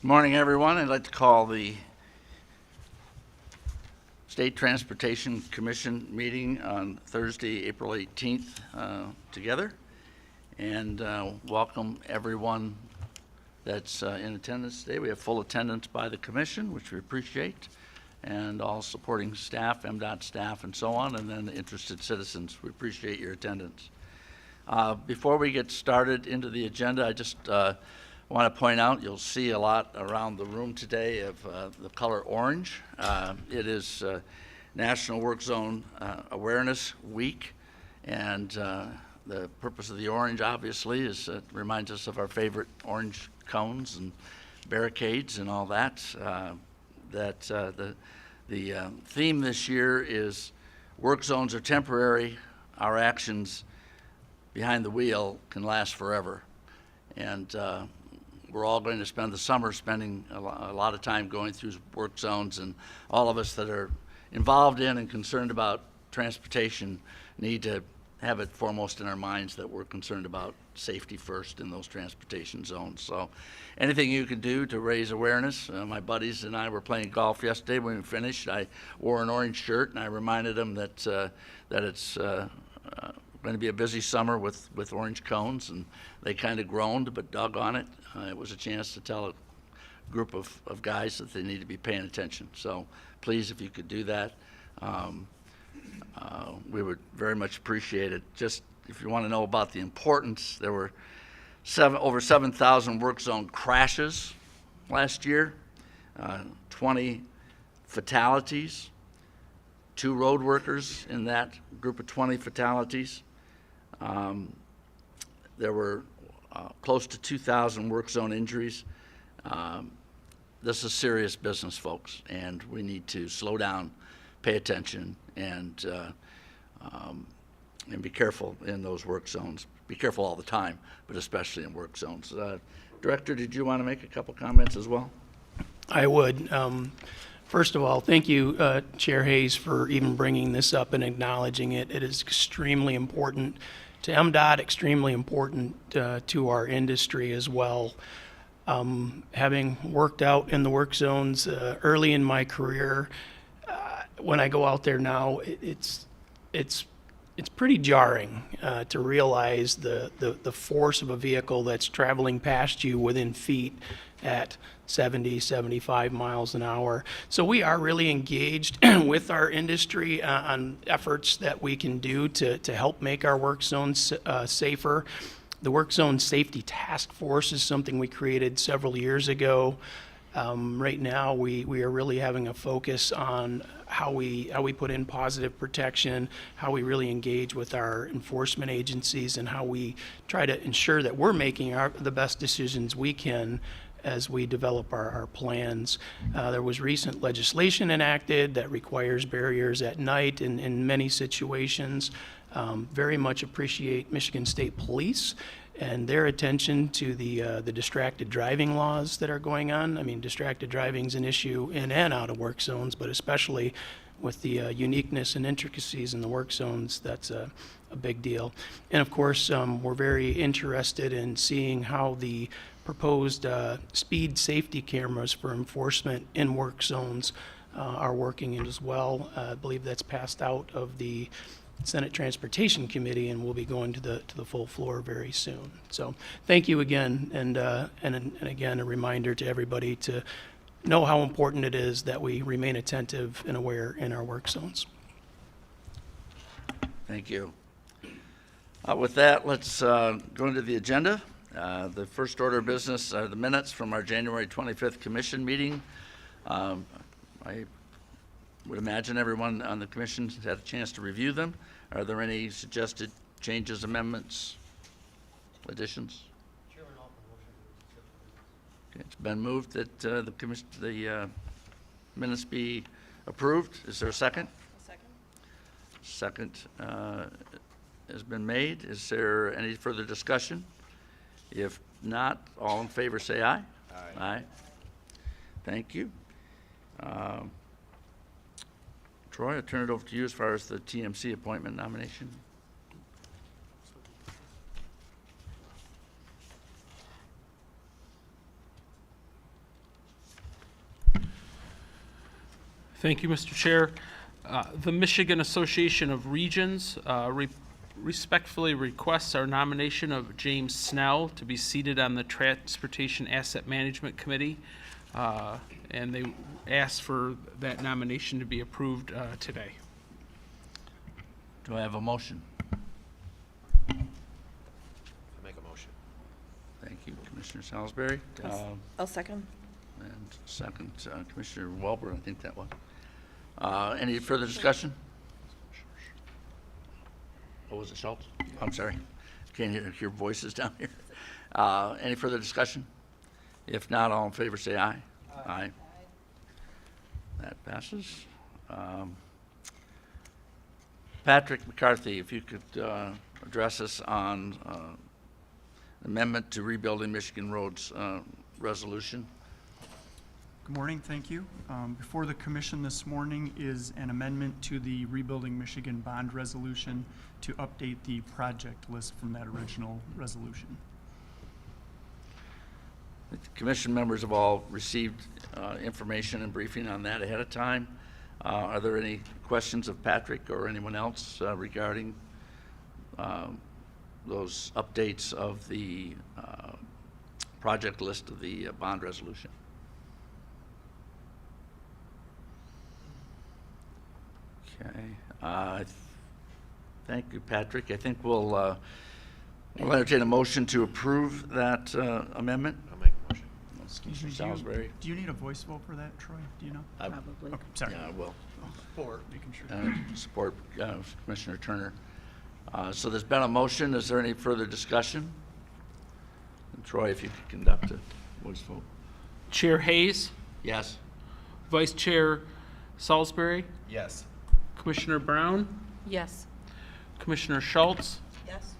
Morning, everyone. I'd like to call the State Transportation Commission meeting on Thursday, April 18th together, and welcome everyone that's in attendance today. We have full attendance by the commission, which we appreciate, and all supporting staff, MDOT staff, and so on, and then the interested citizens. We appreciate your attendance. Before we get started into the agenda, I just want to point out, you'll see a lot around the room today of the color orange. It is National Work Zone Awareness Week, and the purpose of the orange, obviously, is it reminds us of our favorite orange cones and barricades and all that. The theme this year is work zones are temporary, our actions behind the wheel can last forever. And we're all going to spend the summer spending a lot of time going through work zones, and all of us that are involved in and concerned about transportation need to have it foremost in our minds that we're concerned about safety first in those transportation zones. So anything you can do to raise awareness. My buddies and I were playing golf yesterday. When we finished, I wore an orange shirt, and I reminded them that it's going to be a busy summer with orange cones, and they kind of groaned but dug on it. It was a chance to tell a group of guys that they need to be paying attention. So please, if you could do that, we would very much appreciate it. Just if you want to know about the importance, there were over 7,000 work zone crashes last year, 20 fatalities, 2 road workers in that group of 20 fatalities. There were close to 2,000 work zone injuries. This is serious business, folks, and we need to slow down, pay attention, and be careful in those work zones. Be careful all the time, but especially in work zones. Director, did you want to make a couple comments as well? I would. First of all, thank you, Chair Hayes, for even bringing this up and acknowledging it. It is extremely important to MDOT, extremely important to our industry as well. Having worked out in the work zones early in my career, when I go out there now, it's pretty jarring to realize the force of a vehicle that's traveling past you within feet at 70, 75 miles an hour. So we are really engaged with our industry on efforts that we can do to help make our work zones safer. The Work Zone Safety Task Force is something we created several years ago. Right now, we are really having a focus on how we put in positive protection, how we really engage with our enforcement agencies, and how we try to ensure that we're making the best decisions we can as we develop our plans. There was recent legislation enacted that requires barriers at night in many situations. Very much appreciate Michigan State Police and their attention to the distracted driving laws that are going on. I mean, distracted driving is an issue in and out of work zones, but especially with the uniqueness and intricacies in the work zones, that's a big deal. And of course, we're very interested in seeing how the proposed speed safety cameras for enforcement in work zones are working as well. I believe that's passed out of the Senate Transportation Committee and will be going to the full floor very soon. So thank you again, and again a reminder to everybody to know how important it is that we remain attentive and aware in our work zones. Thank you. With that, let's go into the agenda. The first order of business are the minutes from our January 25th commission meeting. I would imagine everyone on the commission has had a chance to review them. Are there any suggested changes, amendments, additions? Chairman, I'll motion. Okay, it's been moved that the minutes be approved. Is there a second? A Second second. has been made. Is there any further discussion? If not, all in favor say aye. Aye. Aye. Thank you. Troy, I'll turn it over to you as far as the TMC appointment nomination. Thank you, Mr. Chair. The Michigan Association of Regions respectfully requests our nomination of James Snell to be seated on the Transportation Asset Management Committee, and they ask for that nomination to be approved today. Do I have a motion? I'll make a motion. Thank you, Commissioner Salisbury. I'll second. And second, Commissioner Welber, I think that was. Any further discussion? What was it, Schultz? I'm sorry. Can't hear voices down here. Any further discussion? If not, all in favor say aye. Aye. That passes. Patrick McCarthy, if you could address us on amendment to Rebuilding Michigan Roads resolution. Good morning, thank you. Before the commission this morning is an amendment to the Rebuilding Michigan Bond Resolution to update the project list from that original resolution. The commission members have all received information and briefing on that ahead of time. Are there any questions of Patrick or anyone else regarding those updates of the project list of the bond resolution? Okay. Thank you, Patrick. I think we'll entertain a motion to approve that amendment. I'll make a motion. Excuse me, Commissioner Salisbury. do you need a voice vote for that, Troy? Do you know? Probably. Okay, sorry. Yeah, I will. Support. Making sure. Support Commissioner Turner. So there's been a motion. Is there any further discussion? And Troy, if you could conduct a voice vote. Chair Hayes, Yes. Vice Chair Salisbury, Yes. Commissioner Brown, Yes. Commissioner Schultz, Yes.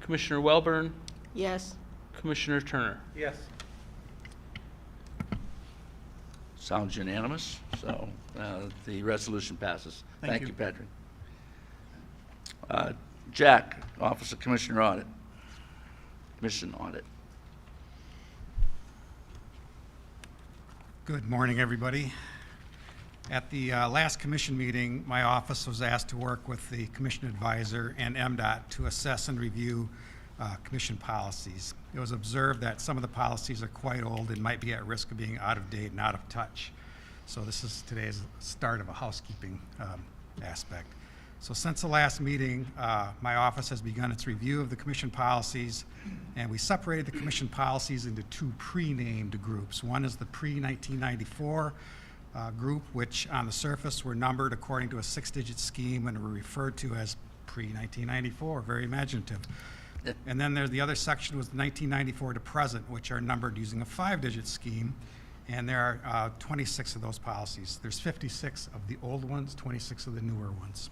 Commissioner Welborn, Yes. Commissioner Turner. Yes. Sounds unanimous, so the resolution passes. Thank you. You, Patrick. Jack, Office of Commissioner Audit. Commission Audit. Good morning, everybody. At the last commission meeting, my office was asked to work with the commission advisor and MDOT to assess and review commission policies. It was observed that some of the policies are quite old and might be at risk of being out of date and out of touch. So this is today's start of a housekeeping aspect. So since the last meeting, my office has begun its review of the commission policies, and we separated the commission policies into two pre-named groups. One is the pre-1994 group, which on the surface were numbered according to a 6-digit scheme and were referred to as pre-1994, very imaginative. And then there's the other section was 1994 to present, which are numbered using a 5-digit scheme, and there are 26 of those policies. There's 56 of the old ones, 26 of the newer ones.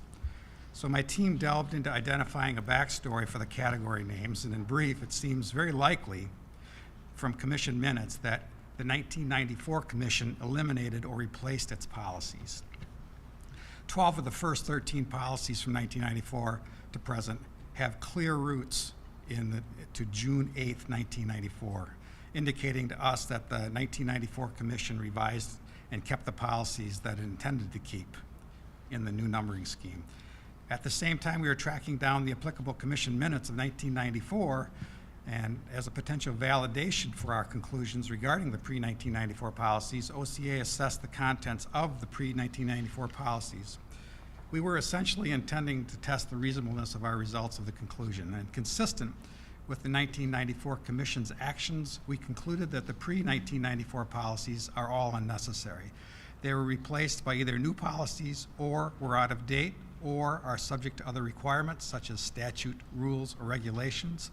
So my team delved into identifying a backstory for the category names, and in brief, it seems very likely from commission minutes that the 1994 commission eliminated or replaced its policies. 12 of the first 13 policies from 1994 to present have clear roots to June 8th, 1994, indicating to us that the 1994 commission revised and kept the policies that it intended to keep in the new numbering scheme. At the same time, we were tracking down the applicable commission minutes of 1994, and as a potential validation for our conclusions regarding the pre-1994 policies, OCA assessed the contents of the pre-1994 policies. We were essentially intending to test the reasonableness of our results of the conclusion, and consistent with the 1994 Commission's actions, we concluded that the pre-1994 policies are all unnecessary. They were replaced by either new policies or were out of date or are subject to other requirements such as statute, rules, or regulations,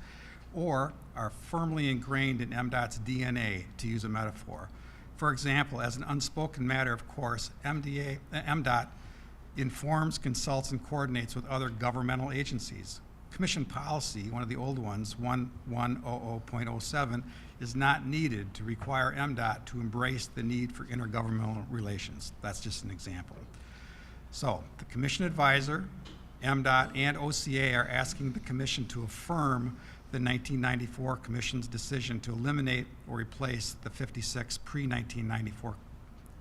or are firmly ingrained in MDOT's DNA, to use a metaphor. For example, as an unspoken matter of course, MDOT informs, consults, and coordinates with other governmental agencies. Commission policy, one of the old ones, 1100.07, is not needed to require MDOT to embrace the need for intergovernmental relations. That's just an example. So the commission advisor, MDOT, and OCA are asking the commission to affirm the 1994 commission's decision to eliminate or replace the 56 pre-1994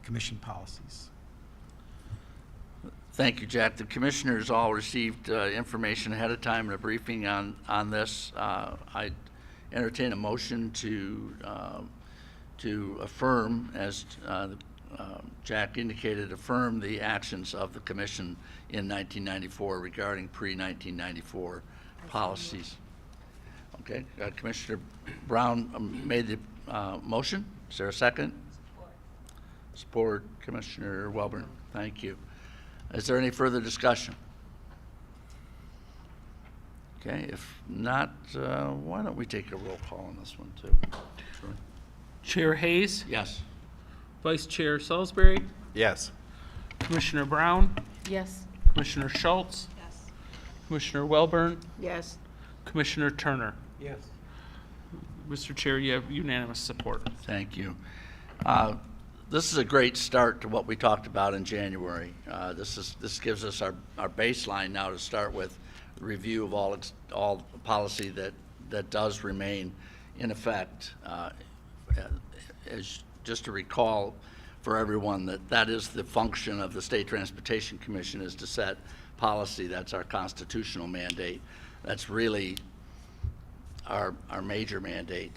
commission policies. Thank you, Jack. The commissioners all received information ahead of time and a briefing on this. I entertain a motion to affirm, as Jack indicated, affirm the actions of the commission in 1994 regarding pre-1994 policies. Okay, Commissioner Brown made the motion. Is there a second? Support, Commissioner Welborn. Thank you. Is there any further discussion? Okay, if not, why don't we take a roll call on this one too? Sure. Chair Hayes, Yes. Vice Chair Salisbury, Yes. Commissioner Brown, Yes. Commissioner Schultz, Yes. Commissioner Welborn, Yes. Commissioner Turner. Yes. Mr. Chair, you have unanimous support. Thank you. This is a great start to what we talked about in January. This gives us our baseline now to start with, review of all policy that does remain in effect. As just to recall for everyone that is the function of the State Transportation Commission, is to set policy. That's our constitutional mandate. That's really our major mandate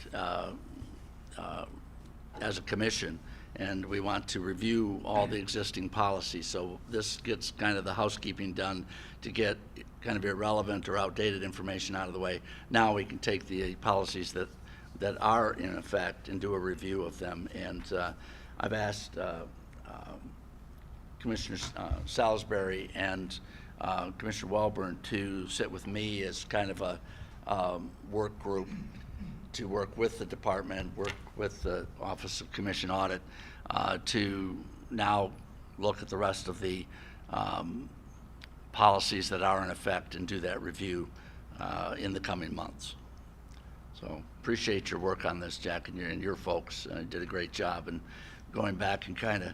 as a commission, and we want to review all the existing policies. So this gets kind of the housekeeping done to get kind of irrelevant or outdated information out of the way. Now we can take the policies that are in effect and do a review of them. And I've asked Commissioner Salisbury and Commissioner Welborn to sit with me as kind of a work group to work with the department, work with the Office of Commission Audit to now look at the rest of the policies that are in effect and do that review in the coming months. So appreciate your work on this, Jack, and your folks did a great job in going back and kind of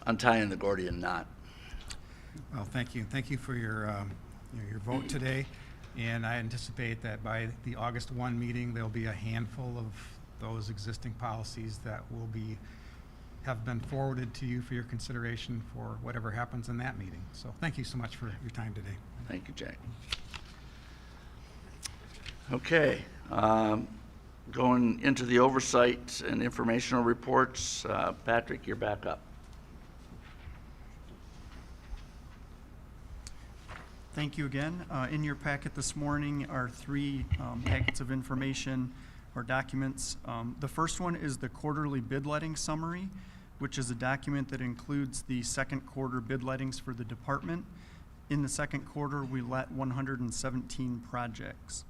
untying the Gordian knot. Well, thank you. Thank you for your vote today. And I anticipate that by the August 1 meeting, there'll be a handful of those existing policies that have been forwarded to you for your consideration for whatever happens in that meeting. So thank you so much for your time today. Thank you, Jack. Okay, going into the oversight and informational reports, Patrick, you're back up. Thank you again. In your packet this morning are three packets of information or documents. The first one is the quarterly bid letting summary, which is a document that includes the second quarter bid lettings for the department. In the second quarter, we let 117 projects.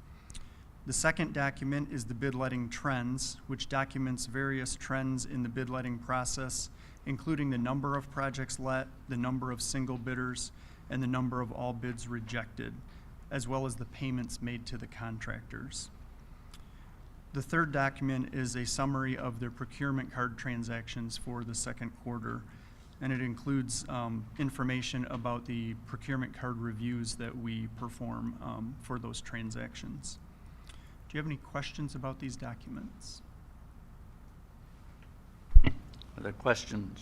The second document is the bid letting trends, which documents various trends in the bid letting process, including the number of projects let, the number of single bidders, and the number of all bids rejected, as well as the payments made to the contractors. The third document is a summary of the procurement card transactions for the second quarter, and it includes information about the procurement card reviews that we perform for those transactions. Do you have any questions about these documents? Are there questions?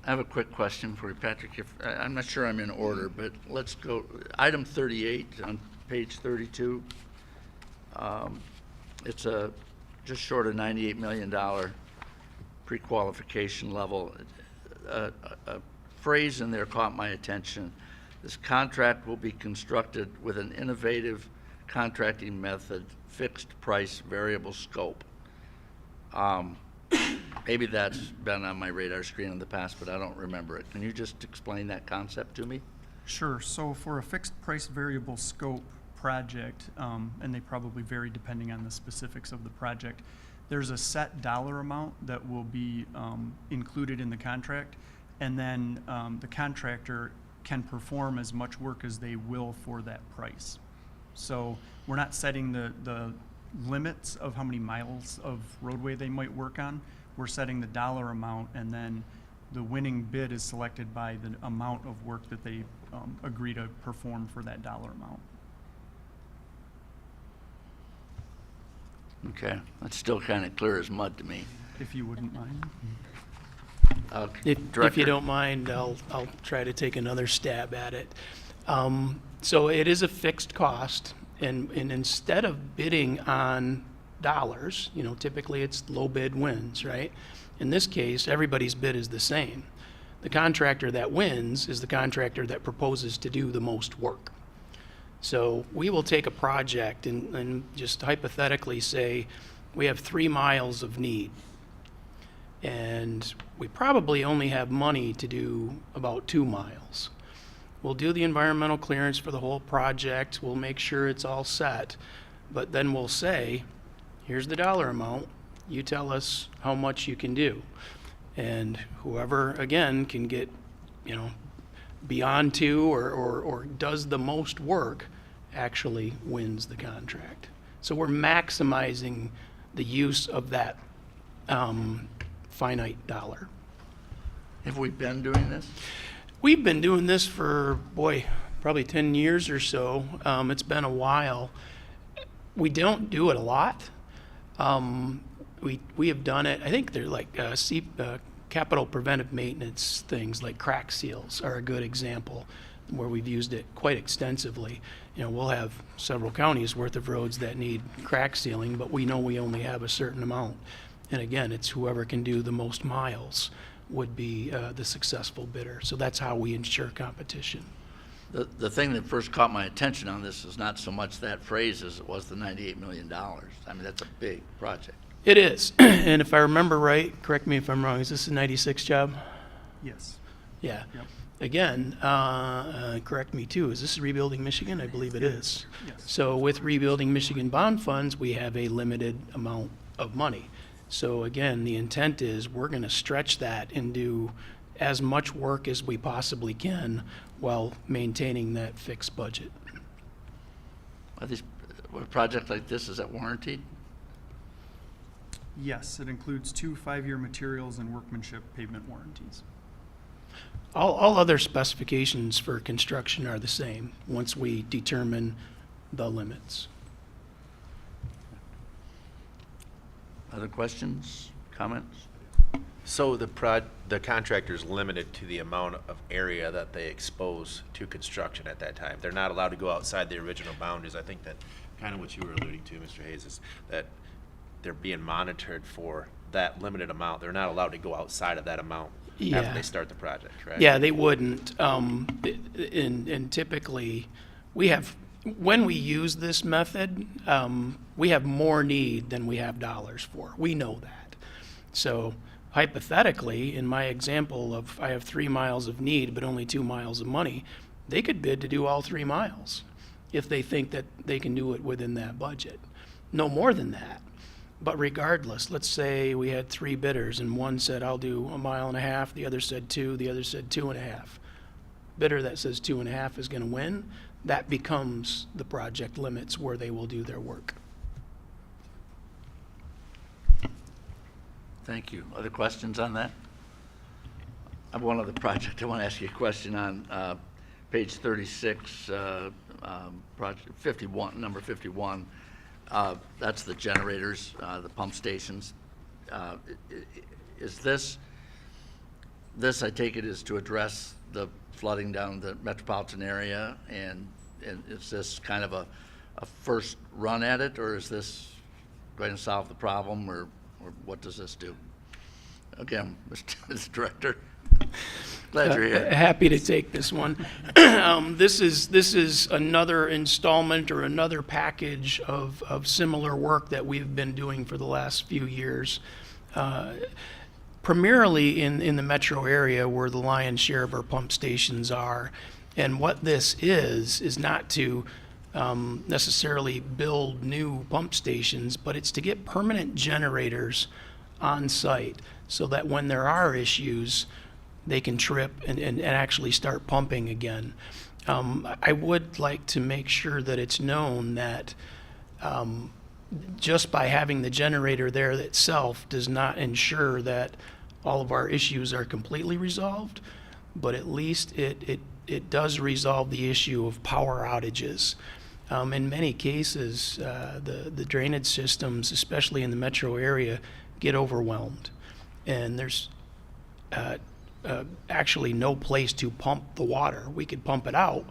I have a quick question for you, Patrick. I'm not sure I'm in order, but let's go. Item 38 on page 32. It's just short of $98 million pre-qualification level. A phrase in there caught my attention. This contract will be constructed with an innovative contracting method, fixed price, variable scope. Maybe that's been on my radar screen in the past, but I don't remember it. Can you just explain that concept to me? Sure. So for a fixed price variable scope project, and they probably vary depending on the specifics of the project, there's a set dollar amount that will be included in the contract, and then the contractor can perform as much work as they will for that price. So we're not setting the limits of how many miles of roadway they might work on. We're setting the dollar amount, and then the winning bid is selected by the amount of work that they agree to perform for that dollar amount. Okay, that's still kind of clear as mud to me. If you wouldn't mind. If you Director? don't mind, I'll try to take another stab at it. So it is a fixed cost, and instead of bidding on dollars, typically it's low bid wins, right? In this case, everybody's bid is the same. The contractor that wins is the contractor that proposes to do the most work. So we will take a project and just hypothetically say we have 3 miles of need. And we probably only have money to do about 2 miles. We'll do the environmental clearance for the whole project. We'll make sure it's all set. But then we'll say, here's the dollar amount. You tell us how much you can do. And whoever, again, can get, beyond 2 or does the most work actually wins the contract. So we're maximizing the use of that finite dollar. Have we been doing this? We've been doing this for, probably 10 years or so. It's been a while. We don't do it a lot. We have done it, I think they're like capital preventive maintenance things like crack seals are a good example where we've used it quite extensively. We'll have several counties worth of roads that need crack sealing, but we know we only have a certain amount. And again, it's whoever can do the most miles would be the successful bidder. So that's how we ensure competition. The thing that first caught my attention on this is not so much that phrase as it was the $98 million. I mean, that's a big project. It is. And if I remember right, correct me if I'm wrong, is this a 96 job? Yes. Yeah. Yep. Again, correct me too, is this Rebuilding Michigan? I believe it is. Yes. So with Rebuilding Michigan bond funds, we have a limited amount of money. So again, the intent is we're going to stretch that and do as much work as we possibly can while maintaining that fixed budget. Are these, a project like this, is that warranted? Yes, it includes 2 5-year materials and workmanship pavement warranties. All other specifications for construction are the same once we determine the limits. Other questions, comments? So the contractor's limited to the amount of area that they expose to construction at that time. They're not allowed to go outside the original boundaries. I think that kind of what you were alluding to, Mr. Hayes, is that they're being monitored for that limited amount. They're not allowed to go outside of that amount Yeah. after they start the project, right? Yeah, they wouldn't. And typically, when we use this method, we have more need than we have dollars for. We know that. So hypothetically, in my example of I have 3 miles of need but only 2 miles of money, they could bid to do all 3 miles if they think that they can do it within that budget. No more than that. But regardless, let's say we had 3 bidders and one said, I'll do 1.5 miles, the other said 2, the other said 2.5. Bidder that says 2.5 is going to win. That becomes the project limits where they will do their work. Thank you. Other questions on that? I have one other project I want to ask you a question on. Page 36, project 51, number 51. That's the generators, the pump stations. Is this, I take it, is to address the flooding down the metropolitan area, and is this kind of a first run at it, or is this going to solve the problem, or what does this do? Again, Mr. Director, glad you're here. Happy to take this one. This is another installment or another package of similar work that we've been doing for the last few years. Primarily in the metro area where the lion's share of our pump stations are. And what this is not to necessarily build new pump stations, but it's to get permanent generators on site so that when there are issues, they can trip and actually start pumping again. I would like to make sure that it's known that just by having the generator there itself does not ensure that all of our issues are completely resolved, but at least it does resolve the issue of power outages. In many cases, the drainage systems, especially in the metro area, get overwhelmed. And there's actually no place to pump the water. We could pump it out,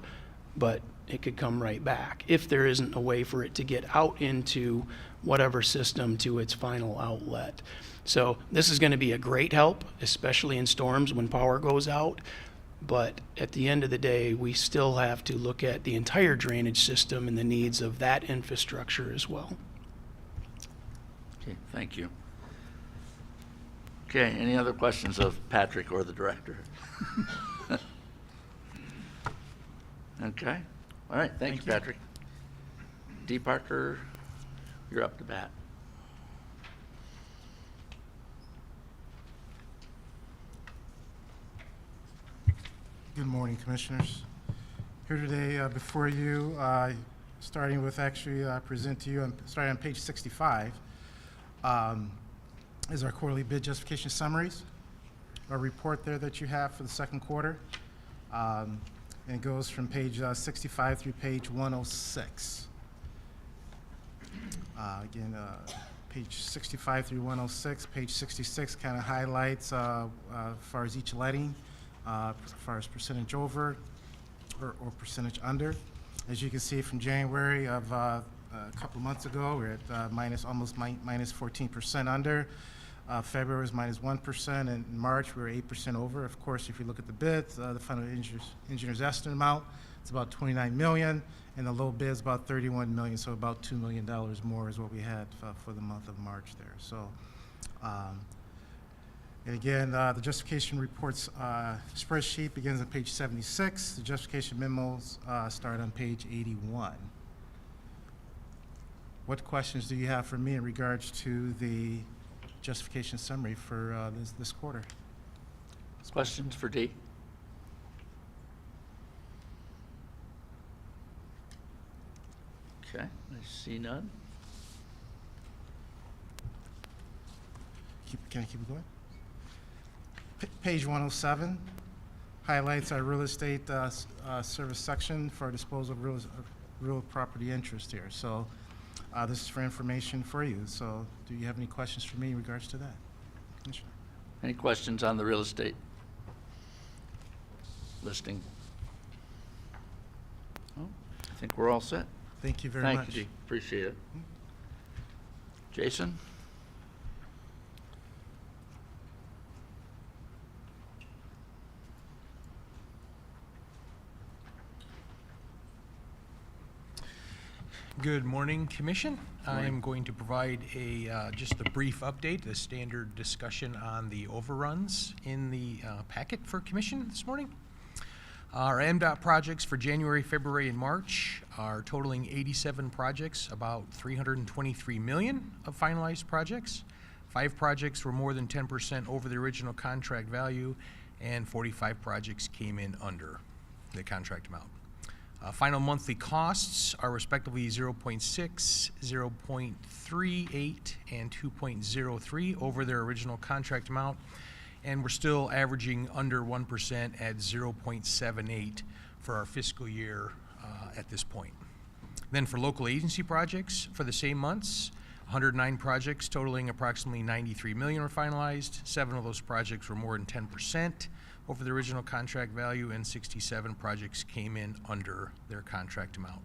but it could come right back if there isn't a way for it to get out into whatever system to its final outlet. So this is going to be a great help, especially in storms when power goes out. But at the end of the day, we still have to look at the entire drainage system and the needs of that infrastructure as well. Okay, thank you. Okay, any other questions of Patrick or the director? Okay, all right, thank you, Thank you. Patrick. Dee Parker, you're up to bat. Good morning, Commissioners. Here today before you, starting with actually present to you, starting on page 65, is our quarterly bid justification summaries, our report there that you have for the second quarter. And it goes from page 65 through page 106. Again, page 65 through 106, page 66 kind of highlights as far as each letting, as far as percentage over or percentage under. As you can see from January of a couple months ago, we're at almost minus 14% under. February was minus 1%, and in March we were 8% over. Of course, if you look at the bids, the final engineer's estimate amount, it's about $29 million, and the low bid is about $31 million, so about $2 million more is what we had for the month of March there. So, and again, the justification reports spreadsheet begins on page 76. The justification memos start on page 81. What questions do you have for me in regards to the justification summary for this quarter? Questions for Dee? Okay, I see none. Can I keep it going? Page 107 highlights our real estate service section for disposal of real property interest here. So this is for information for you. So do you have any questions for me in regards to that? Commissioner? Any questions on the real estate listing? Oh, I think we're all set. Thank you very Thank much. you, Dee. Appreciate it. Jason? Good morning, Commission. I Morning. am going to provide just a brief update, a standard discussion on the overruns in the packet for Commission this morning. Our MDOT projects for January, February, and March are totaling 87 projects, about $323 million of finalized projects. 5 projects were more than 10% over the original contract value, and 45 projects came in under the contract amount. Final monthly costs are respectively 0.6, 0.38, and 2.03 over their original contract amount, and we're still averaging under 1% at 0.78 for our fiscal year at this point. Then for local agency projects for the same months, 109 projects totaling approximately $93 million were finalized. 7 of those projects were more than 10% over the original contract value, and 67 projects came in under their contract amount.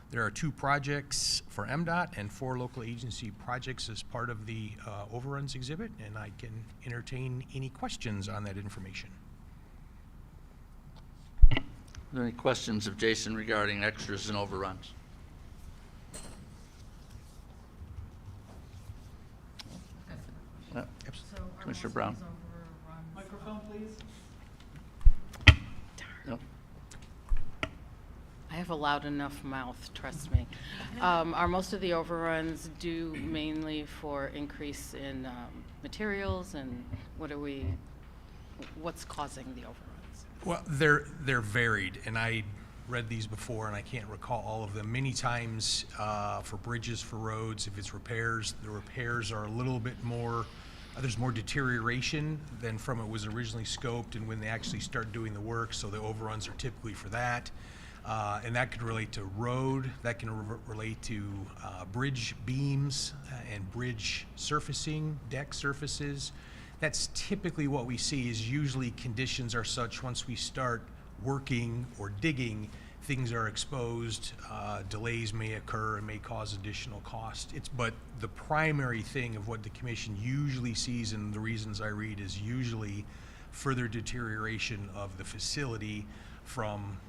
There are 2 projects for MDOT and 4 local agency projects as part of the overruns exhibit, and I can entertain any questions on that information. Are there any questions of Jason regarding extras and overruns? Commissioner Brown? Microphone, please. No? I have a loud enough mouth, trust me. Are most of the overruns due mainly for increase in materials, and what's causing the overruns? Well, they're varied, and I read these before, and I can't recall all of them. Many times for bridges, for roads, if it's repairs, the repairs are a little bit more, there's more deterioration than from it was originally scoped and when they actually start doing the work, so the overruns are typically for that. And that could relate to road, that can relate to bridge beams and bridge surfacing, deck surfaces. That's typically what we see. Is usually conditions are such once we start working or digging, things are exposed, delays may occur and may cause additional cost. But the primary thing of what the commission usually sees, and the reasons I read, is usually further deterioration of the facility from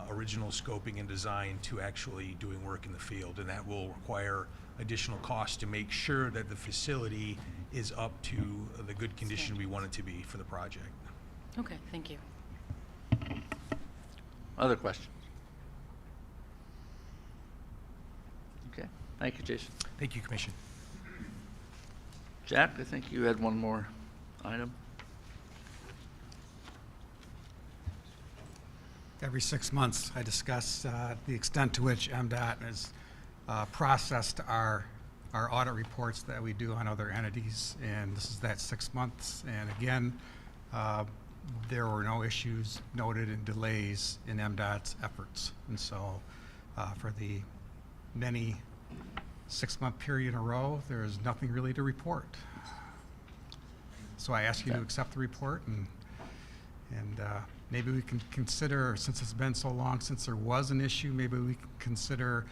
original scoping and design to actually doing work in the field. And that will require additional costs to make sure that the facility is up to the good condition we want it to be for the project. Okay, thank you. Other questions? Okay, thank you, Jason. Thank you, Commission. Jack, I think you had one more item. Every 6 months, I discuss the extent to which MDOT has processed our audit reports that we do on other entities, and this is that 6 months. And again, there were no issues noted in delays in MDOT's efforts. And so for the many 6-month period in a row, there is nothing really to report. So I ask you to accept the report, and maybe we can consider, since it's been so long since there was an issue, maybe we can consider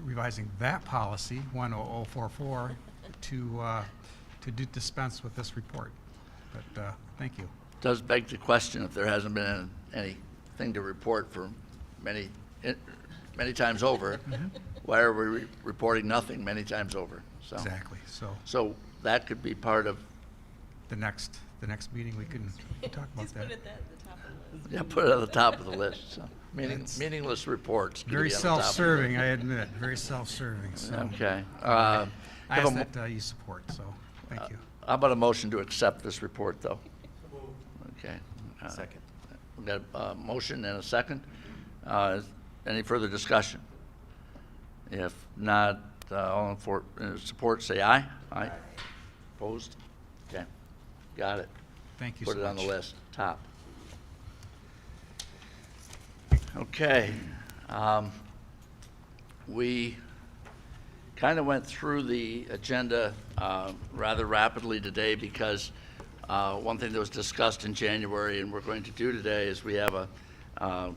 revising that policy, 10044, to dispense with this report. But thank you. Does beg the question, if there hasn't been anything to report for many times over, why are we reporting nothing many times over? So, Exactly. so that could be part of, The next meeting, we can talk about that. yeah, put it at the top of the list. So meaningless reports. could Very be on the top of the self-serving, I admit, very self-serving, list. so. Okay. I have a ask mo- that you support, so, thank you. How about a motion to accept this report, though? Okay. Second. We've got a motion and a second. Any further discussion? If not, all in support, say aye. Aye. Opposed? Okay. Got it. Thank you so Put much. it on the list, top. Okay. We kind of went through the agenda rather rapidly today because one thing that was discussed in January and we're going to do today is we have a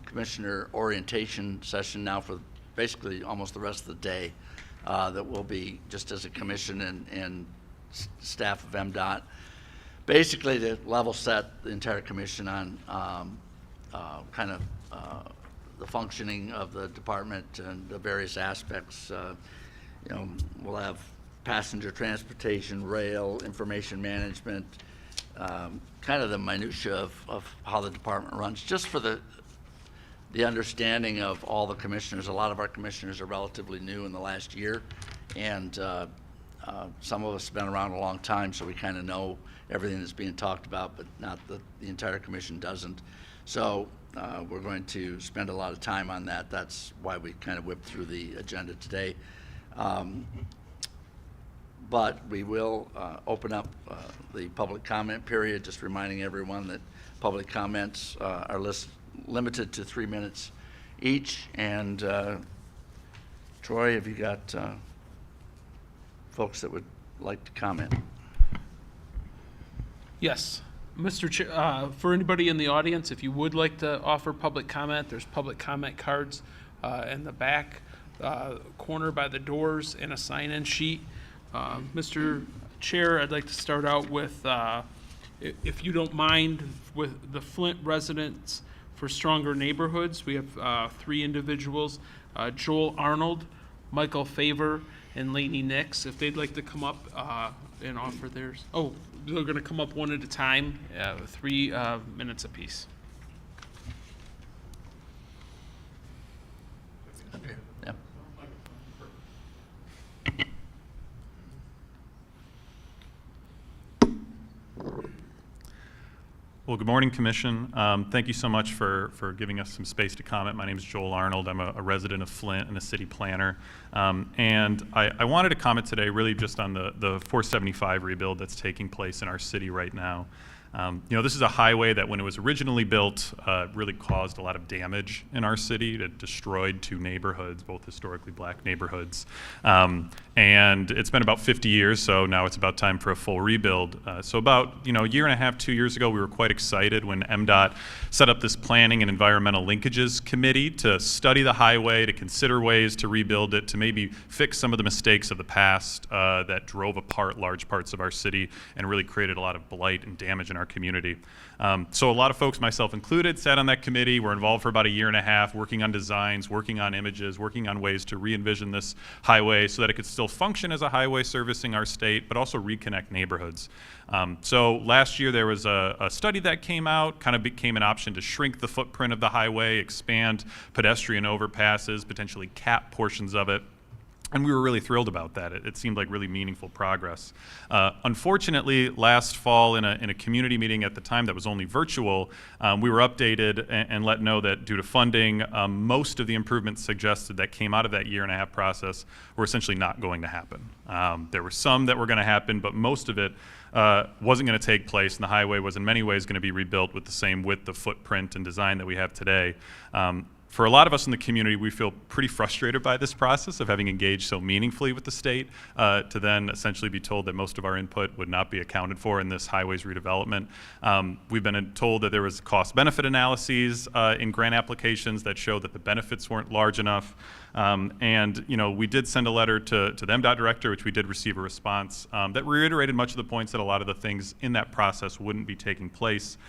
commissioner orientation session now for basically almost the rest of the day that will be just as a commission and staff of MDOT. Basically to level set the entire commission on kind of the functioning of the department and the various aspects. You know, we'll have passenger transportation, rail, information management, kind of the minutia of how the department runs, just for the understanding of all the commissioners. A lot of our commissioners are relatively new in the last year, and some of us have been around a long time, so we kind of know everything that's being talked about, but not the entire commission doesn't. So we're going to spend a lot of time on that. That's why we kind of whipped through the agenda today. But we will open up the public comment period, just reminding everyone that public comments are limited to 3 minutes each. And Troy, have you got folks that would like to comment? Yes. Mr. Chair, for anybody in the audience, if you would like to offer public comment, there's public comment cards in the back corner by the doors and a sign-in sheet. Mr. Chair, I'd like to start out with, if you don't mind, with the Flint Residents for Stronger Neighborhoods. We have 3 individuals, Joel Arnold, Michael Favor, and Lainey Nix. If they'd like to come up and offer theirs. Oh, they're going to come up one at a time, 3 minutes apiece. Yeah. Well, good morning, Commission. Thank you so much for giving us some space to comment. My name is Joel Arnold. I'm a resident of Flint and a city planner. And I wanted to comment today really just on the 475 rebuild that's taking place in our city right now. This is a highway that when it was originally built really caused a lot of damage in our city. It destroyed 2 neighborhoods, both historically black neighborhoods. And it's been about 50 years, so now it's about time for a full rebuild. So about a year and a half, 2 years ago, we were quite excited when MDOT set up this Planning and Environmental Linkages Committee to study the highway, to consider ways to rebuild it, to maybe fix some of the mistakes of the past that drove apart large parts of our city and really created a lot of blight and damage in our community. So a lot of folks, myself included, sat on that committee. We're involved for about a year and a half, working on designs, working on images, working on ways to re-envision this highway so that it could still function as a highway servicing our state, but also reconnect neighborhoods. So last year there was a study that came out, kind of became an option to shrink the footprint of the highway, expand pedestrian overpasses, potentially cap portions of it. And we were really thrilled about that. It seemed like really meaningful progress. Unfortunately, last fall in a community meeting at the time that was only virtual, we were updated and let know that due to funding, most of the improvements suggested that came out of that year and a half process were essentially not going to happen. There were some that were going to happen, but most of it wasn't going to take place, and the highway was in many ways going to be rebuilt with the same width of footprint and design that we have today. For a lot of us in the community, we feel pretty frustrated by this process of having engaged so meaningfully with the state to then essentially be told that most of our input would not be accounted for in this highways redevelopment. We've been told that there was cost-benefit analyses in grant applications that showed that the benefits weren't large enough. And we did send a letter to the MDOT director, which we did receive a response that reiterated much of the points that a lot of the things in that process wouldn't be taking place.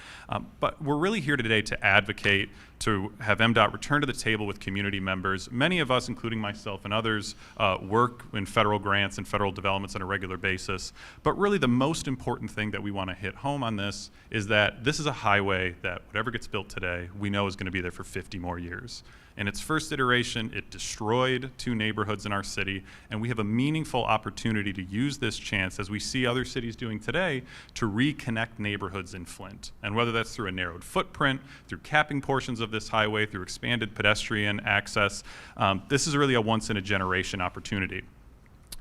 But we're really here today to advocate to have MDOT return to the table with community members. Many of us, including myself and others, work in federal grants and federal developments on a regular basis. But really the most important thing that we want to hit home on this is that this is a highway that whatever gets built today, we know is going to be there for 50 more years. In its first iteration, it destroyed 2 neighborhoods in our city, and we have a meaningful opportunity to use this chance, as we see other cities doing today, to reconnect neighborhoods in Flint. And whether that's through a narrowed footprint, through capping portions of this highway, through expanded pedestrian access, this is really a once-in-a-generation opportunity.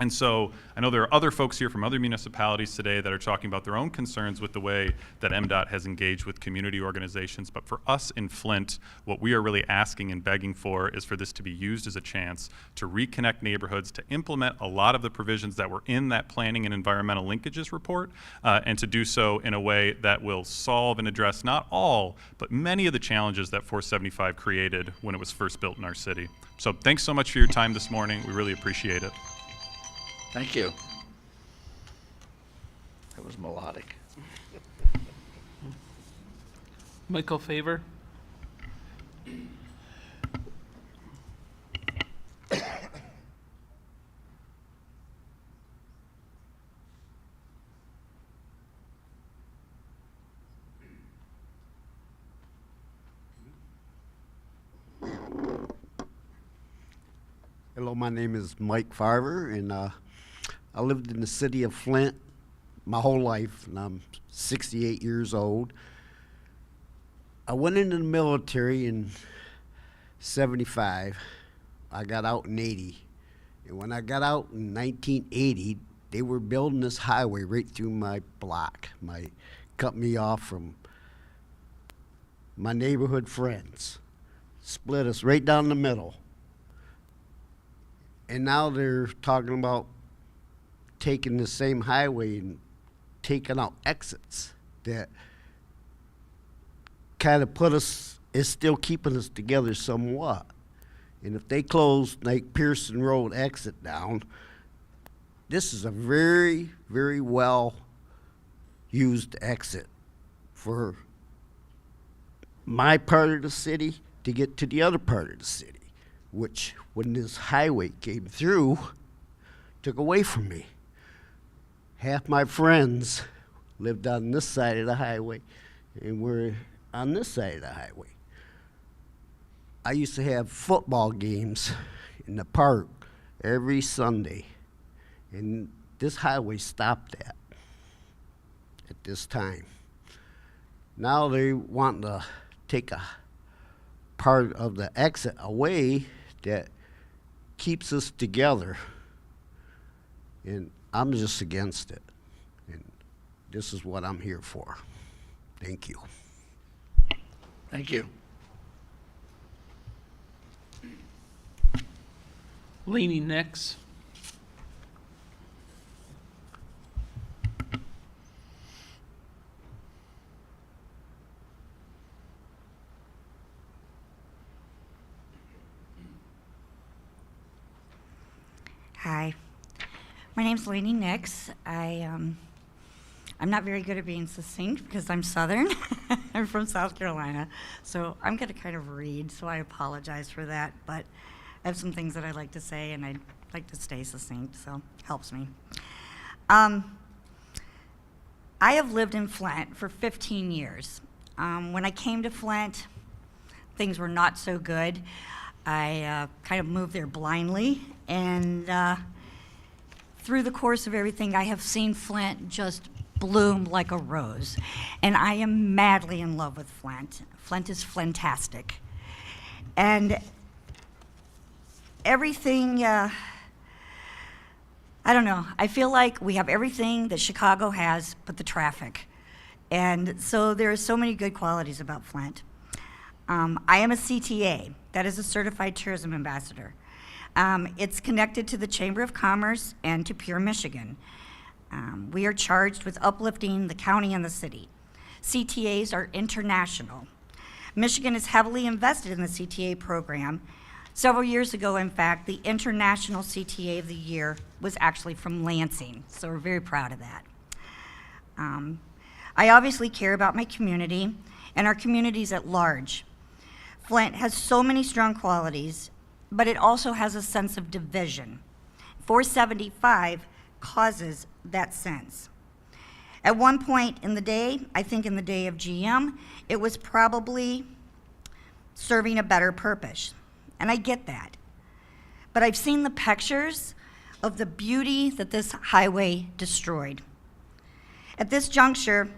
And so I know there are other folks here from other municipalities today that are talking about their own concerns with the way that MDOT has engaged with community organizations. But for us in Flint, what we are really asking and begging for is for this to be used as a chance to reconnect neighborhoods, to implement a lot of the provisions that were in that planning and environmental linkages report, and to do so in a way that will solve and address not all, but many of the challenges that 475 created when it was first built in our city. So thanks so much for your time this morning. We really appreciate it. Thank you. That was melodic. Michael Favor. Hello, my name is Mike Farver, and I lived in the city of Flint my whole life, and I'm 68 years old. I went into the military in 75. I got out in 80. And when I got out in 1980, they were building this highway right through my block. Cut me off from my neighborhood friends. Split us right down the middle. And now they're talking about taking the same highway and taking out exits that kind of is still keeping us together somewhat. And if they close like Pearson Road exit down, this is a very, very well used exit for my part of the city to get to the other part of the city, which when this highway came through, took away from me. Half my friends lived on this side of the highway, and we're on this side of the highway. I used to have football games in the park every Sunday, and this highway stopped that at this time. Now they want to take a part of the exit away that keeps us together, and I'm just against it, and this is what I'm here for. Thank you. Thank you. Laney Nix. Hi, my name's Lainey Nix. I'm not very good at being succinct because I'm Southern. I'm from South Carolina, so I'm going to kind of read, so I apologize for that, but I have some things that I'd like to say, and I'd like to stay succinct, so it helps me. I have lived in Flint for 15 years. When I came to Flint, things were not so good. I kind of moved there blindly, and through the course of everything, I have seen Flint just bloom like a rose, and I am madly in love with Flint. Flint is flintastic, and everything, I don't know, I feel like we have everything that Chicago has but the traffic, and so there are so many good qualities about Flint. I am a CTA, that is a Certified Tourism Ambassador. It's connected to the Chamber of Commerce and to Pure Michigan. We are charged with uplifting the county and the city. CTAs are international. Michigan is heavily invested in the CTA program. Several years ago, in fact, the International CTA of the Year was actually from Lansing, so we're very proud of that. I obviously care about my community and our communities at large. Flint has so many strong qualities, but it also has a sense of division. 475 causes that sense. At one point in the day, I think in the day of GM, it was probably serving a better purpose, and I get that. But I've seen the pictures of the beauty that this highway destroyed. At this juncture,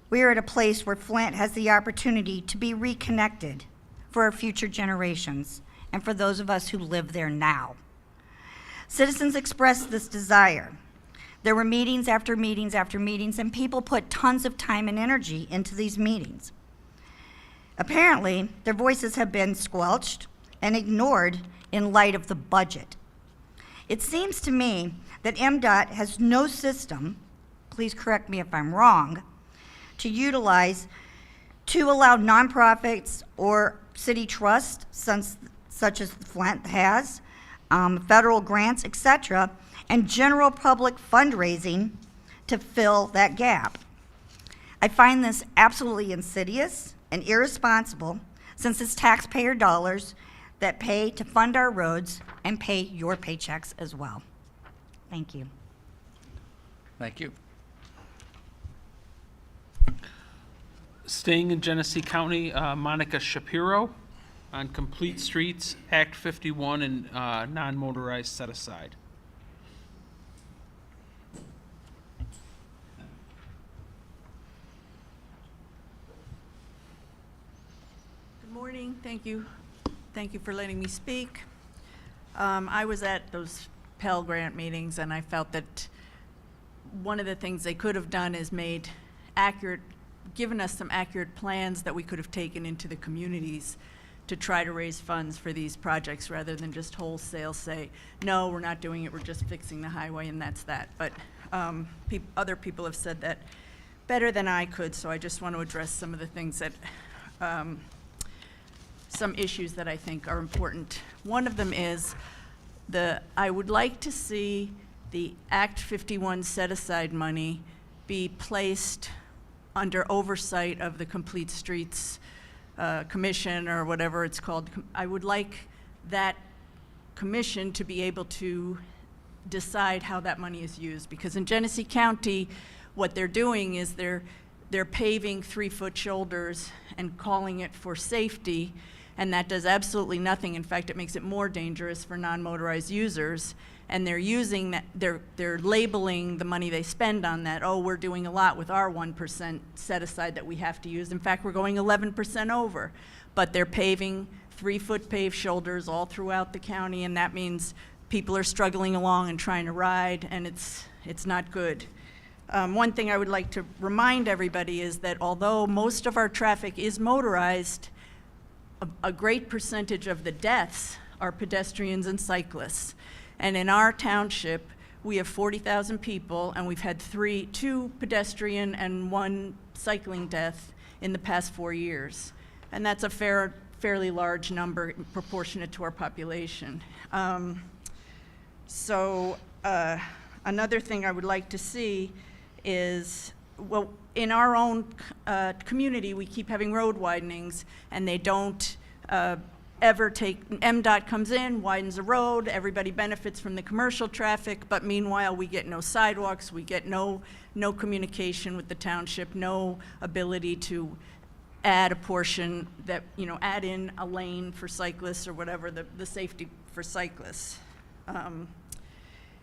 we are at a place where Flint has the opportunity to be reconnected for our future generations and for those of us who live there now. Citizens expressed this desire. There were meetings after meetings after meetings, and people put tons of time and energy into these meetings. Apparently, their voices have been squelched and ignored in light of the budget. It seems to me that MDOT has no system, please correct me if I'm wrong, to utilize to allow nonprofits or city trusts, such as Flint has, federal grants, etc., and general public fundraising to fill that gap. I find this absolutely insidious and irresponsible, since it's taxpayer dollars that pay to fund our roads and pay your paychecks as well. Thank you. Thank you. Staying in Genesee County, Monica Shapiro on Complete Streets, Act 51, and non-motorized set aside. Good morning. Thank you. Thank you for letting me speak. I was at those Pell Grant meetings, and I felt that one of the things they could have done is given us some accurate plans that we could have taken into the communities to try to raise funds for these projects, rather than just wholesale say, no, we're not doing it, we're just fixing the highway and that's that. But other people have said that better than I could, so I just want to address some of the things that, some issues that I think are important. One of them is I would like to see the Act 51 set-aside money be placed under oversight of the Complete Streets Commission, or whatever it's called. I would like that commission to be able to decide how that money is used, because in Genesee County, what they're doing is they're paving 3-foot shoulders and calling it for safety, and that does absolutely nothing. In fact, it makes it more dangerous for non-motorized users. And they're using that, they're labeling the money they spend on that. Oh, we're doing a lot with our 1% set aside that we have to use. In fact, we're going 11% over. But they're paving 3-foot paved shoulders all throughout the county, and that means people are struggling along and trying to ride, and it's not good. One thing I would like to remind everybody is that although most of our traffic is motorized, a great percentage of the deaths are pedestrians and cyclists. And in our township, we have 40,000 people, and we've had two pedestrian and one cycling death in the past 4 years. And that's a fairly large number proportionate to our population. Another thing I would like to see is, well, in our own community, we keep having road widenings, and they don't ever take, MDOT comes in, widens a road, everybody benefits from the commercial traffic, but meanwhile, we get no sidewalks, we get no communication with the township, no ability to add a portion that, add in a lane for cyclists or whatever, the safety for cyclists. And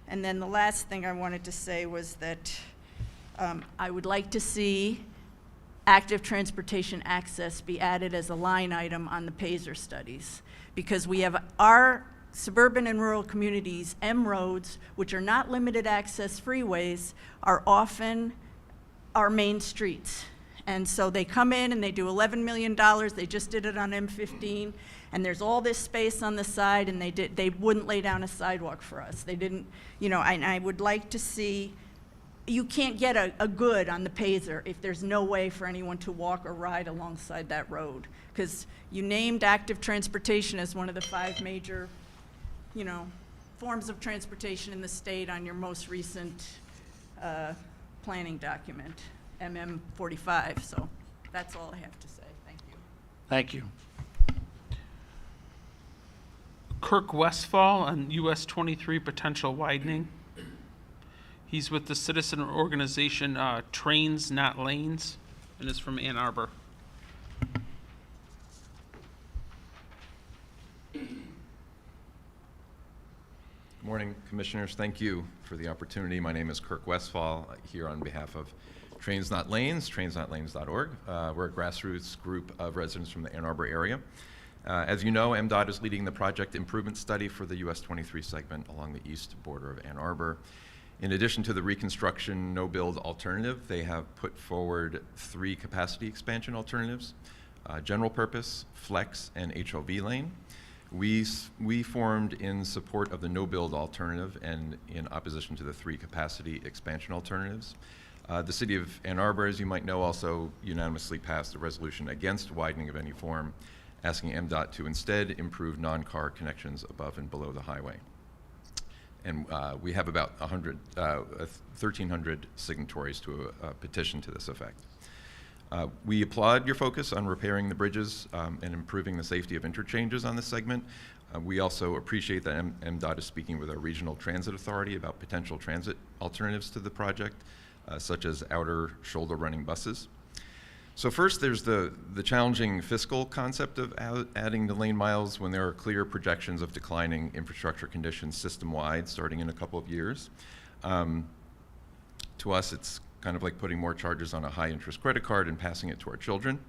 then the last thing I wanted to say was that I would like to see active transportation access be added as a line item on the PASER studies, because we have our suburban and rural communities, M roads, which are not limited access freeways, are often our main streets. And so they come in and they do $11 million, they just did it on M15, and there's all this space on the side, and they wouldn't lay down a sidewalk for us. They didn't, and I would like to see, you can't get a good on the PASER if there's no way for anyone to walk or ride alongside that road. Because you named active transportation as one of the 5 major, forms of transportation in the state on your most recent planning document, MM45. So that's all I have to say. Thank you. Thank you. Kirk Westfall on US 23 potential widening. He's with the citizen organization Trains Not Lanes, and is from Ann Arbor. Good morning, Commissioners. Thank you for the opportunity. My name is Kirk Westfall, here on behalf of Trains Not Lanes, trainsnotlAnes.org. We're a grassroots group of residents from the Ann Arbor area. As you know, MDOT is leading the project improvement study for the US 23 segment along the east border of Ann Arbor. In addition to the reconstruction no-build alternative, they have put forward 3 capacity expansion alternatives: general purpose, flex, and HOV lane. We formed in support of the no-build alternative and in opposition to the 3 capacity expansion alternatives. The City of Ann Arbor, as you might know, also unanimously passed a resolution against widening of any form, asking MDOT to instead improve non-car connections above and below the highway. And we have about 1,300 signatories to a petition to this effect. We applaud your focus on repairing the bridges and improving the safety of interchanges on this segment. We also appreciate that MDOT is speaking with our regional transit authority about potential transit alternatives to the project, such as outer shoulder running buses. So first, there's the challenging fiscal concept of adding the lane miles when there are clear projections of declining infrastructure conditions system-wide starting in a couple of years. To us, it's kind of like putting more charges on a high-interest credit card and passing it to our children.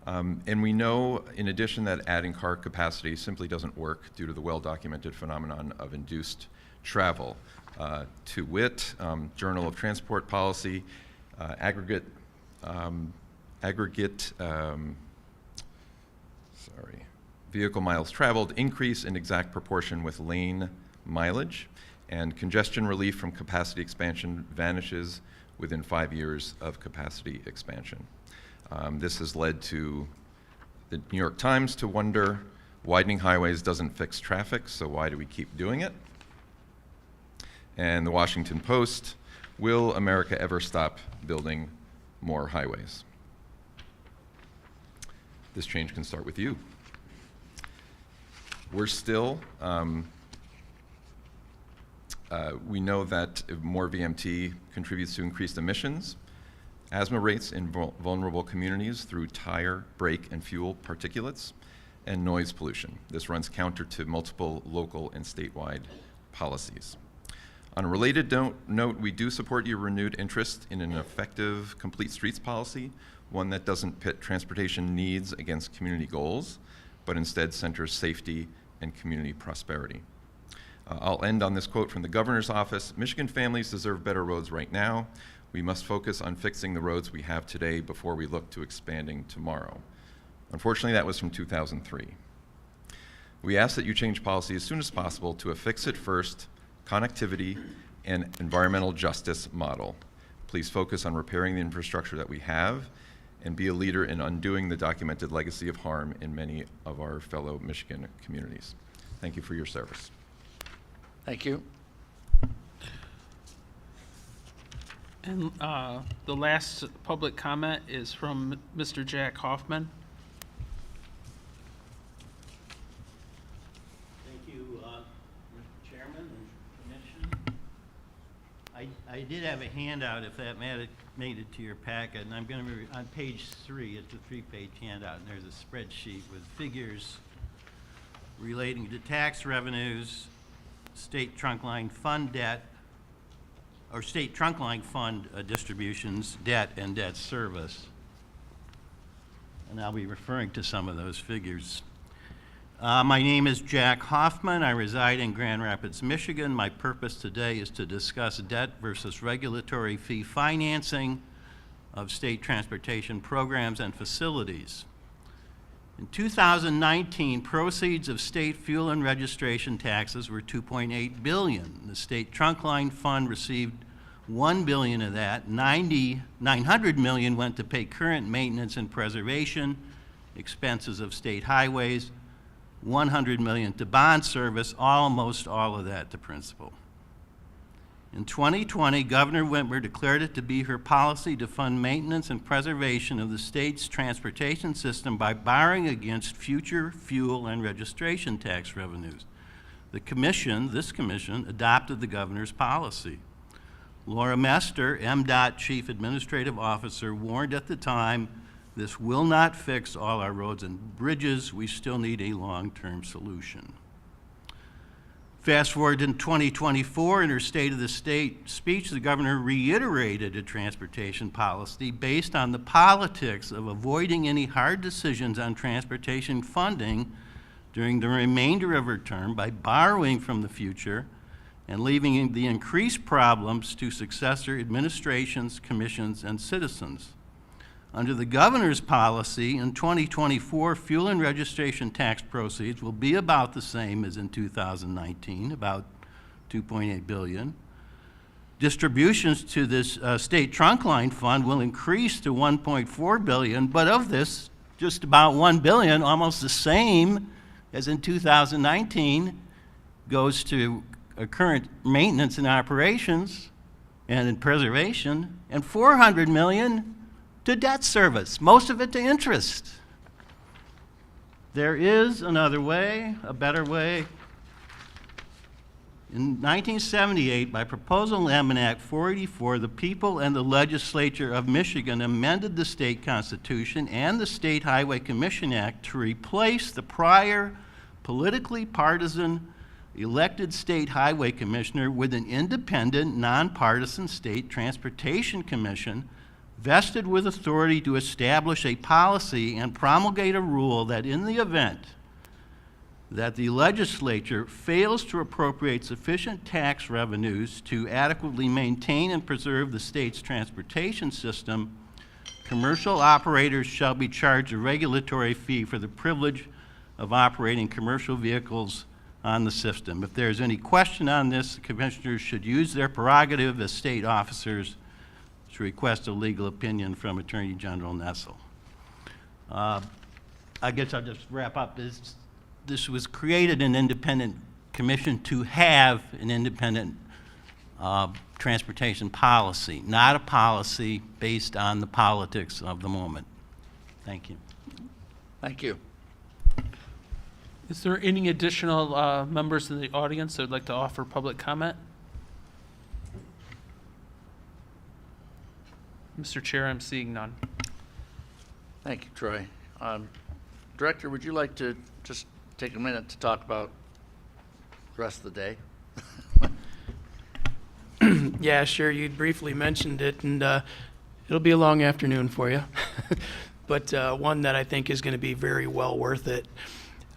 And we know, in addition, that adding car capacity simply doesn't work due to the well-documented phenomenon of induced travel. To wit, Journal of Transport Policy, vehicle miles traveled increase in exact proportion with lane mileage, and congestion relief from capacity expansion vanishes within 5 years of capacity expansion. This has led to the New York Times to wonder, widening highways doesn't fix traffic, so why do we keep doing it? And the Washington Post, will America ever stop building more highways? This change can start with you. We're still, we know that more VMT contributes to increased emissions, asthma rates in vulnerable communities through tire, brake, and fuel particulates, and noise pollution. This runs counter to multiple local and statewide policies. On a related note, we do support your renewed interest in an effective complete streets policy, one that doesn't pit transportation needs against community goals, but instead centers safety and community prosperity. I'll end on this quote from the governor's office: Michigan families deserve better roads right now. We must focus on fixing the roads we have today before we look to expanding tomorrow. Unfortunately, that was from 2003. We ask that you change policy as soon as possible to a fix-it-first, connectivity, and environmental justice model. Please focus on repairing the infrastructure that we have and be a leader in undoing the documented legacy of harm in many of our fellow Michigan communities. Thank you for your service. Thank you. And the last public comment is from Mr. Jack Hoffman. Thank you, Mr. Chairman and Commission. I did have a handout, if that made it to your packet, and I'm going to, on page 3, it's a 3-page handout, and there's a spreadsheet with figures relating to tax revenues, state trunk line fund debt, or state trunk line fund distributions, debt, and debt service. And I'll be referring to some of those figures. My name is Jack Hoffman. I reside in Grand Rapids, Michigan. My purpose today is to discuss debt versus regulatory fee financing of state transportation programs and facilities. In 2019, proceeds of state fuel and registration taxes were $2.8 billion. The state trunk line fund received $1 billion of that. $900 million went to pay current maintenance and preservation expenses of state highways. $100 million to bond service, almost all of that to principal. In 2020, Governor Whitmer declared it to be her policy to fund maintenance and preservation of the state's transportation system by borrowing against future fuel and registration tax revenues. This commission, adopted the governor's policy. Laura Mester, MDOT Chief Administrative Officer, warned at the time, this will not fix all our roads and bridges. We still need a long-term solution. Fast forward in 2024, in her State of the State speech, the governor reiterated a transportation policy based on the politics of avoiding any hard decisions on transportation funding during the remainder of her term by borrowing from the future and leaving the increased problems to successor administrations, commissions, and citizens. Under the governor's policy, in 2024, fuel and registration tax proceeds will be about the same as in 2019, about $2.8 billion. Distributions to this state trunk line fund will increase to $1.4 billion, but of this, just about $1 billion, almost the same as in 2019, goes to current maintenance and operations and in preservation, and $400 million to debt service, most of it to interest. There is another way, a better way. In 1978, by Proposal Amendment Act 484, the people and the legislature of Michigan amended the state constitution and the State Highway Commission Act to replace the prior politically partisan elected state highway commissioner with an independent, nonpartisan state transportation commission vested with authority to establish a policy and promulgate a rule that in the event that the legislature fails to appropriate sufficient tax revenues to adequately maintain and preserve the state's transportation system, commercial operators shall be charged a regulatory fee for the privilege of operating commercial vehicles on the system. If there's any question on this, the commissioners should use their prerogative as state officers to request a legal opinion from Attorney General Nessel. I guess I'll just wrap up. This was created an independent commission to have an independent transportation policy, not a policy based on the politics of the moment. Thank you. Thank you. Is there any additional members in the audience that would like to offer public comment? Mr. Chair, I'm seeing none. Thank you, Troy. Director, would you like to just take a minute to talk about the rest of the day? Yeah, sure. You briefly mentioned it, and it'll be a long afternoon for you, but one that I think is going to be very well worth it.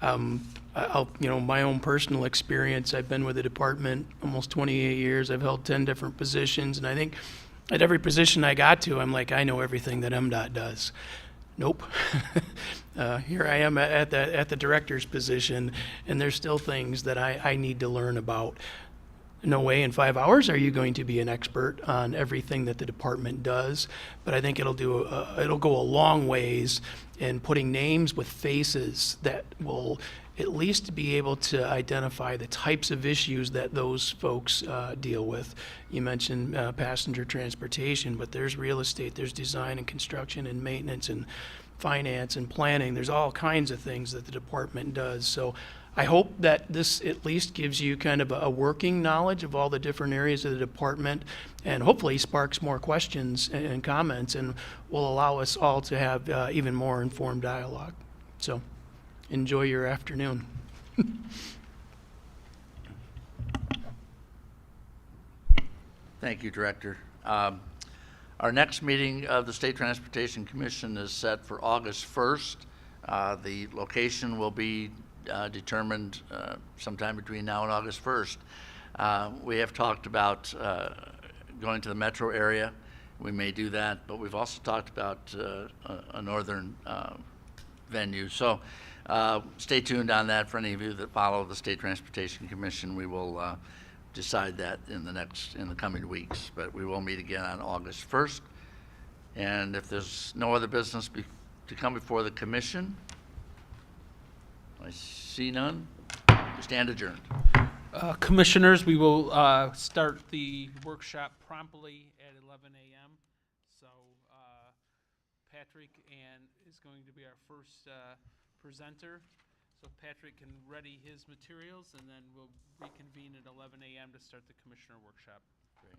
My own personal experience, I've been with the department almost 28 years. I've held 10 different positions, and I think at every position I got to, I'm like, I know everything that MDOT does. Nope. Here I am at the director's position, and there's still things that I need to learn about. No way in 5 hours are you going to be an expert on everything that the department does, but I think it'll go a long ways in putting names with faces that will at least be able to identify the types of issues that those folks deal with. You mentioned passenger transportation, but there's real estate, there's design and construction and maintenance and finance and planning. There's all kinds of things that the department does. So I hope that this at least gives you kind of a working knowledge of all the different areas of the department, and hopefully sparks more questions and comments, and will allow us all to have even more informed dialogue. So enjoy your afternoon. Thank you, Director. Our next meeting of the State Transportation Commission is set for August 1st. The location will be determined sometime between now and August 1st. We have talked about going to the metro area. We may do that, but we've also talked about a northern venue. So stay tuned on that. For any of you that follow the State Transportation Commission, we will decide that in the coming weeks. But we will meet again on August 1st. And if there's no other business to come before the commission, I see none. We stand adjourned. Commissioners, we will start the workshop promptly at 11 a.m. So Patrick is going to be our first presenter. So Patrick can ready his materials, and then we'll reconvene at 11 a.m. to start the commissioner workshop. Great.